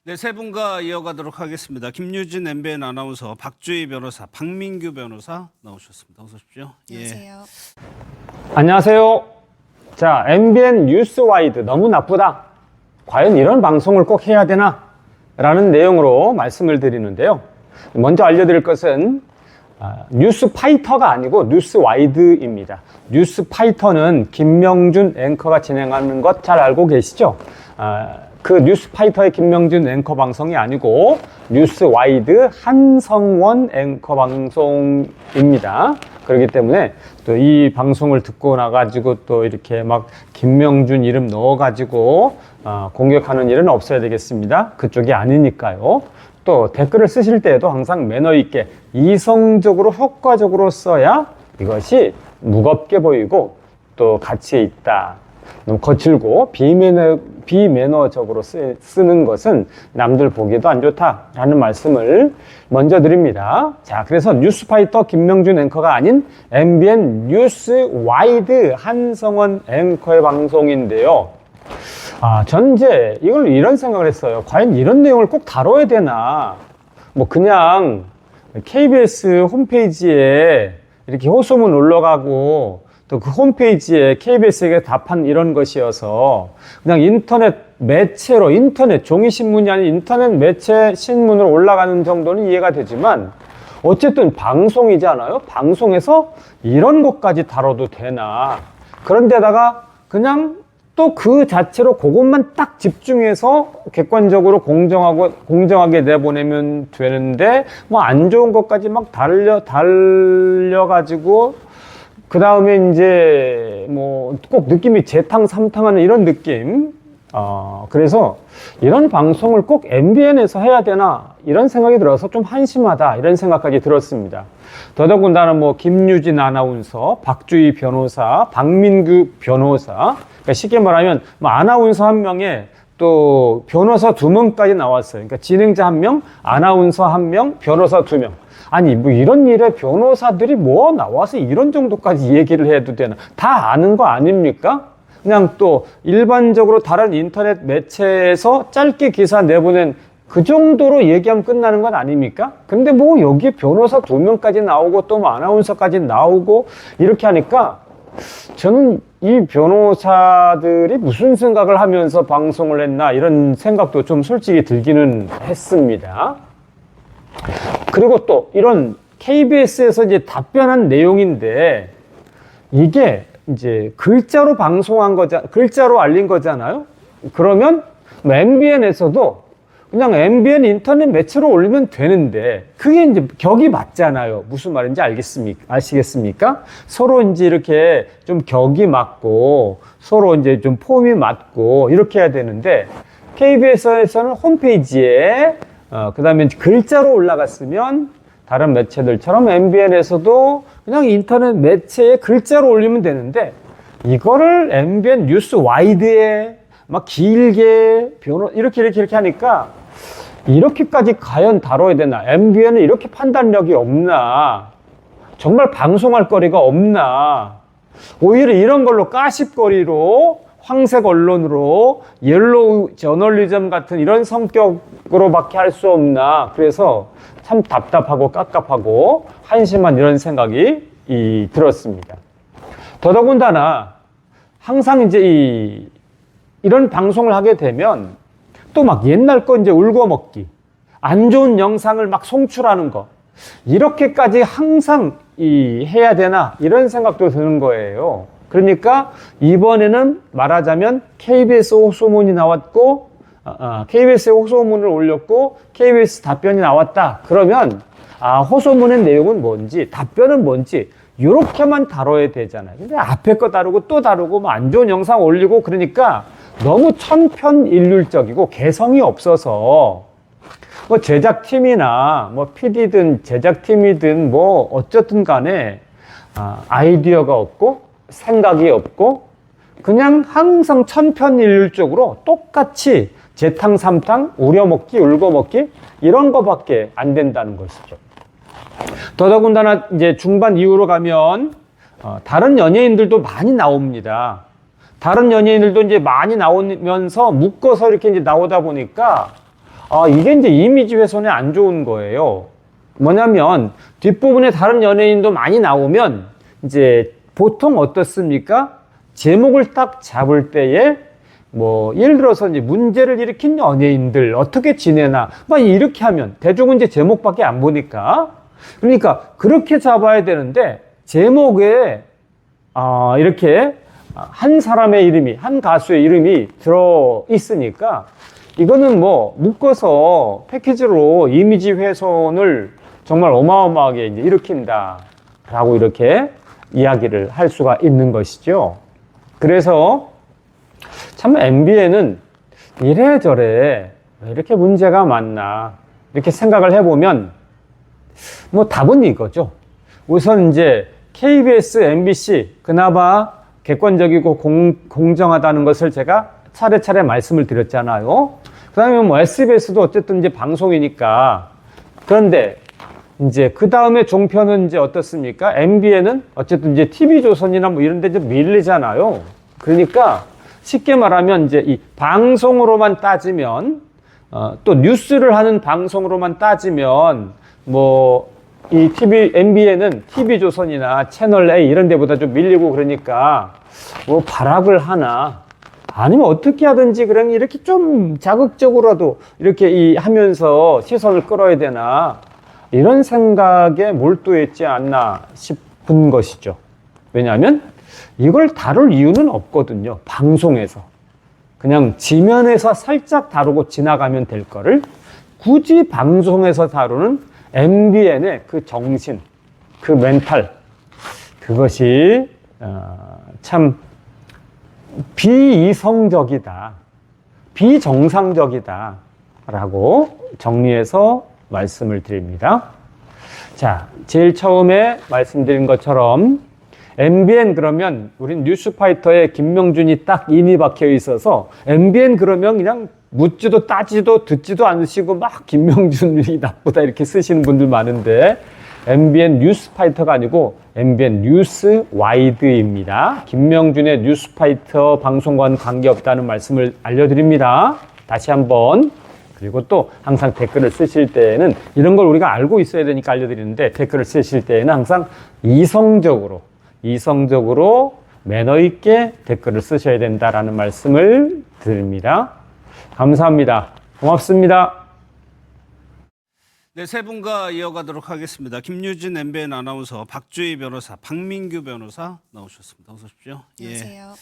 네, 세 분과 이어가도록 하겠습니다. 김유진 MBN 아나운서, 박주희 변호사, 박민규 변호사 나오셨습니다. 어서 오십시오. 안녕하세요. 안녕하세요. 자, MBN 뉴스와이드 너무 나쁘다. 과연 이런 방송을 꼭 해야 되나? 라는 내용으로 말씀을 드리는데요. 먼저 알려드릴 것은 뉴스파이터가 아니고 뉴스와이드입니다. 뉴스파이터는 김명준 앵커가 진행하는 것 잘 알고 계시죠? 그 뉴스파이터의 김명준 앵커 방송이 아니고 뉴스와이드 한성원 앵커 방송입니다. 그렇기 때문에 또 이 방송을 듣고 나가지고 또 이렇게 막 김명준 이름 넣어가지고 공격하는 일은 없어야 되겠습니다. 그쪽이 아니니까요. 또 댓글을 쓰실 때에도 항상 매너 있게 이성적으로 효과적으로 써야 이것이 무겁게 보이고 또 가치에 있다. 너무 거칠고 비매너적으로 쓰는 것은 남들 보기에도 안 좋다라는 말씀을 먼저 드립니다. 자, 그래서 뉴스파이터 김명준 앵커가 아닌 MBN 뉴스와이드 한성원 앵커의 방송인데요. 전 이제 이런 생각을 했어요. 과연 이런 내용을 꼭 다뤄야 되나? 뭐 그냥 KBS 홈페이지에 이렇게 호소문 올라가고 또 그 홈페이지에 KBS에게 답한 이런 것이어서 그냥 인터넷 매체로 인터넷 종이신문이 아닌 인터넷 매체 신문으로 올라가는 정도는 이해가 되지만 어쨌든 방송이잖아요. 방송에서 이런 것까지 다뤄도 되나? 그런데다가 그냥 또 그 자체로 그것만 딱 집중해서 객관적으로 공정하게 내보내면 되는데 뭐 안 좋은 것까지 막 달려가지고 그 다음에 이제 뭐 꼭 느낌이 재탕 삼탕하는 이런 느낌. 그래서 이런 방송을 꼭 MBN에서 해야 되나 이런 생각이 들어서 좀 한심하다 이런 생각까지 들었습니다. 더더군다나 뭐 김유진 아나운서, 박주희 변호사, 박민규 변호사, 그러니까 쉽게 말하면 뭐 아나운서 한 명에 또 변호사 2명까지 나왔어요. 그러니까 진행자 1명, 아나운서 1명, 변호사 2명. 아니 뭐 이런 일에 변호사들이 뭐 나와서 이런 정도까지 얘기를 해도 되나? 다 아는 거 아닙니까? 그냥 또 일반적으로 다른 인터넷 매체에서 짧게 기사 내보낸 그 정도로 얘기하면 끝나는 건 아닙니까? 근데 뭐 여기에 변호사 2명까지 나오고 또 뭐 아나운서까지 나오고 이렇게 하니까 저는 이 변호사들이 무슨 생각을 하면서 방송을 했나 이런 생각도 좀 솔직히 들기는 했습니다. 그리고 또 이런 KBS에서 이제 답변한 내용인데 이게 이제 글자로 글자로 알린 거잖아요. 그러면 뭐 MBN에서도 그냥 MBN 인터넷 매체로 올리면 되는데 그게 이제 격이 맞잖아요. 무슨 말인지 아시겠습니까? 서로 이제 이렇게 좀 격이 맞고 서로 이제 좀 폼이 맞고 이렇게 해야 되는데 KBS에서는 홈페이지에 그 다음에 글자로 올라갔으면 다른 매체들처럼 MBN에서도 그냥 인터넷 매체에 글자로 올리면 되는데 이거를 MBN 뉴스와이드에 막 길게 이렇게 하니까 이렇게까지 과연 다뤄야 되나? MBN은 이렇게 판단력이 없나? 정말 방송할 거리가 없나? 오히려 이런 걸로 까십거리로 황색 언론으로 옐로우 저널리즘 같은 이런 성격으로밖에 할 수 없나. 그래서 참 답답하고 깝깝하고 한심한 이런 생각이 들었습니다. 더더군다나 항상 이제 이런 방송을 하게 되면 또 막 옛날 거 이제 울고먹기, 안 좋은 영상을 막 송출하는 거, 이렇게까지 항상 해야 되나 이런 생각도 드는 거예요. 그러니까 이번에는 말하자면 KBS 호소문이 나왔고 KBS에 호소문을 올렸고 KBS 답변이 나왔다. 그러면 호소문의 내용은 뭔지 답변은 뭔지 이렇게만 다뤄야 되잖아요. 근데 앞에 거 다루고 또 다루고 뭐 안 좋은 영상 올리고 그러니까 너무 천편일률적이고 개성이 없어서 뭐 제작팀이나 뭐 PD든 제작팀이든 뭐 어쨌든 간에 아이디어가 없고 생각이 없고 그냥 항상 천편일률적으로 똑같이 재탕삼탕 우려먹기 울고먹기 이런 거밖에 안 된다는 것이죠. 더더군다나 이제 중반 이후로 가면 다른 연예인들도 많이 나옵니다. 다른 연예인들도 이제 많이 나오면서 묶어서 이렇게 이제 나오다 보니까 이게 이제 이미지 훼손에 안 좋은 거예요. 뭐냐면 뒷부분에 다른 연예인도 많이 나오면 이제 보통 어떻습니까? 제목을 딱 잡을 때에 뭐 예를 들어서 이제 문제를 일으킨 연예인들 어떻게 지내나 막 이렇게 하면 대중은 이제 제목밖에 안 보니까 그러니까 그렇게 잡아야 되는데 제목에 이렇게 한 사람의 이름이 한 가수의 이름이 들어 있으니까 이거는 뭐 묶어서 패키지로 이미지 훼손을 정말 어마어마하게 이제 일으킨다라고 이렇게 이야기를 할 수가 있는 것이죠. 그래서 참 MBN은 이래저래 왜 이렇게 문제가 많나 이렇게 생각을 해보면 뭐 답은 이거죠. 우선 이제 KBS, MBC 그나마 객관적이고 공정하다는 것을 제가 차례차례 말씀을 드렸잖아요. 그 다음에 뭐 SBS도 어쨌든 이제 방송이니까. 그런데 이제 그 다음에 종편은 이제 어떻습니까? MBN은 어쨌든 이제 TV조선이나 뭐 이런 데 좀 밀리잖아요. 그러니까 쉽게 말하면 이제 이 방송으로만 따지면, 또 뉴스를 하는 방송으로만 따지면, 뭐, 이 MBN은 TV조선이나 채널A 이런 데보다 좀 밀리고 그러니까, 뭐, 발악을 하나, 아니면 어떻게 하든지 그냥 이렇게 좀 자극적으로라도 이렇게 하면서 시선을 끌어야 되나, 이런 생각에 몰두했지 않나 싶은 것이죠. 왜냐하면 이걸 다룰 이유는 없거든요. 방송에서. 그냥 지면에서 살짝 다루고 지나가면 될 거를 굳이 방송에서 다루는 MBN의 그 정신, 그 멘탈, 그것이 참 비이성적이다, 비정상적이다 라고 정리해서 말씀을 드립니다. 자, 제일 처음에 말씀드린 것처럼 MBN 그러면 우린 뉴스파이터에 김명준이 딱 인이 박혀 있어서 MBN 그러면 그냥 묻지도 따지도 듣지도 않으시고 막 김명준이 나쁘다 이렇게 쓰시는 분들 많은데 MBN 뉴스파이터가 아니고 MBN 뉴스 와이드입니다. 김명준의 뉴스파이터 방송과는 관계없다는 말씀을 알려드립니다. 다시 한번. 그리고 또 항상 댓글을 쓰실 때에는 이런 걸 우리가 알고 있어야 되니까 알려드리는데 댓글을 쓰실 때에는 항상 이성적으로 매너 있게 댓글을 쓰셔야 된다라는 말씀을 드립니다. 감사합니다. 고맙습니다. 네, 세 분과 이어가도록 하겠습니다. 김유진 MBN 아나운서, 박주희 변호사, 박민규 변호사 나오셨습니다. 어서 오십시오. 안녕하세요.